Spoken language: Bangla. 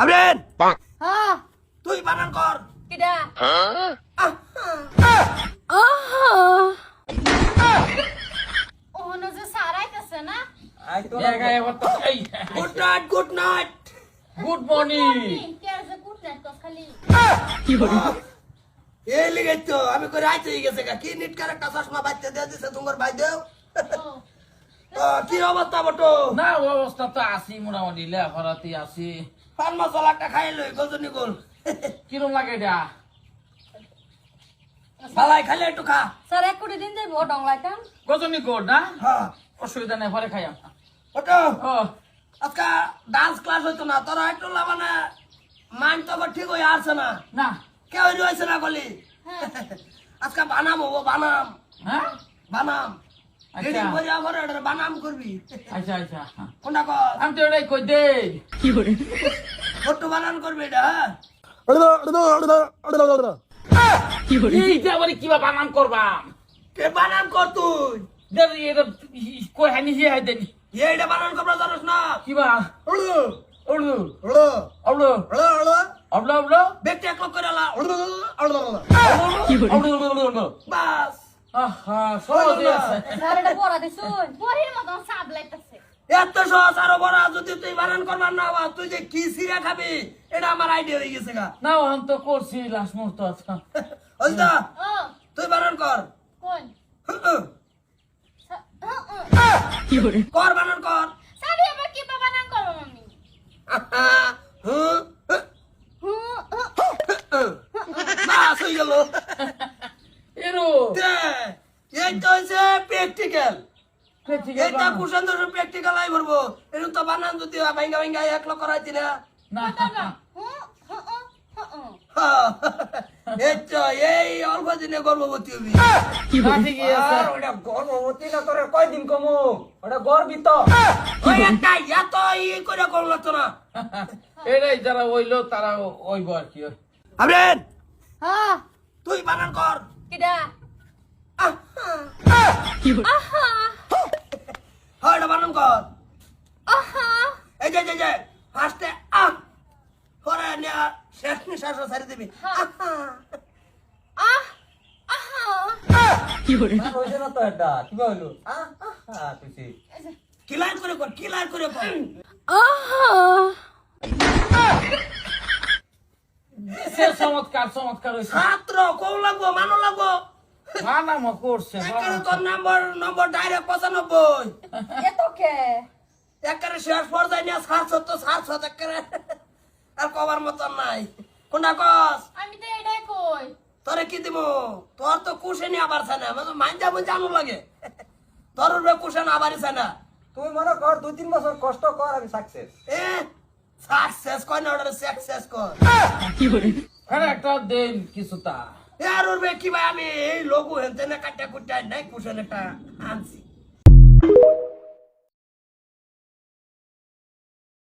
আবরেন হ্যাঁ তুই বানান কর। কিডা ওহনো যে সারাইতেছে না good night good night. Good morning. কে যে কুটনাট তো খালি এই লিগে তো আমি করে আইতে গেছে গা কি নিট করে একটা চশমা বাইতে দিয়ে দিছে তোমার ভাই দেও। কি অবস্থা বটো? না অবস্থা তো আছি মোটামুটি লেখাপড়াতে আছি। পান মশলাটা খাই লই গজনি গোল। কিরম লাগে এটা? ফালাই খাইলে একটু খা। স্যার এক কোটি দিন দেব ডংলাইতাম গজনি কোড না? হ্যাঁ অসুবিধা নেই, পরে খাইয়াম। বটো ও আজকে ডান্স ক্লাস হইতো না তোরা একটু মানে মান তো আবার ঠিক হয়ে আসছে না না কেউ রয়েছে না বলি। আজকে বানাম হবো বানাম হ্যাঁ বানাম আচ্ছা। রেডি করে আমার এটা বানাম করবি আচ্ছা আচ্ছা কোনটা কর আমি তো এটাই কই দে। ছোট্ট বানান করবি এটা হ্যাঁ এইটা আবার কিবা বানান করবাম? কে বানান কর তুই দেরি এটা কই হানি হি হাই দেনি এইটা বানান করবা জানোস না কিবা উড়ু ওড়ু উড়ু ওড়ু উড়ু উড়ু ওড়ু ওড়ু ব্যক্তি এক লোক করে লা উড়ু উড়ু ওড়ু বাস আহা সহজ আছে। স্যার এটা পড়া দিছুন পরির মতন সাব লাইতাছে এত সহজ আরো বড় যদি তুই বানান করবার না বা তুই যে কি সিরা খাবি এটা আমার আইডিয়া হয়ে গেছে গা। না আমি তো করছি লাস্ট মুহূর্ত আছে। ওইটা ও তুই বানান কর কোন কর বানান কর সাবি আবার কি বানান করব আমি বাস হয়ে গেল। এরো এইটা হচ্ছে প্র্যাকটিক্যাল। এটা কুশন ধরে প্র্যাকটিক্যাল আই করবো এরকম তো বানান যদি ভাঙ্গা ভাঙ্গা এক লোক করাইতি না। না এই অল্প দিনে গর্ভবতী হবি। ঠিকই আছে। ওটা গর্ভবতী না তোর কয়দিন কমু ওটা গর্বিত ওই একটা এত ই করে করলো তো না। এটাই যারা হইলো তারা ওইব আর কি। আবরেন হ্যাঁ তুই বানান কর। কিডা আহা হয় এটা বানান কর। আহা এই যে ফার্স্টে পরে নেয়া শেষ নিঃশ্বাস ছাড়ি দিবি। আহ আহা না হইছে না তো এটা কিবা হইলো তুই কিলার করে কর কিলার করে কর। সে চমৎকার চমৎকার হইছে। ছাত্র কৌ লাগবো মানো লাগবো বানামো করছে একারে তোর নম্বর ডাইরেক্ট 95 এত কে একারে শেষ পর্যায়ে নিয়ে সারছ একারে আর কবার মতন নাই কোনটা কস আমি তো এটাই কই তোরে কি দিব তোর তো কুশে নি আবার ছানা মানে মাইন্দা বুঝ জানো লাগে তোর উপরে কুশে না আবারই ছানা তুই মনে কর 2-3 বছর কষ্ট কর আমি সাকসেস এ সাকসেস কই না ওটা সাকসেস কর। হ্যাঁ একটা দেন কিছুটা। এর উপরে কি ভাই আমি এই লোগো হেনতে না কাটা কুটা নাই কুশে একটা আনছি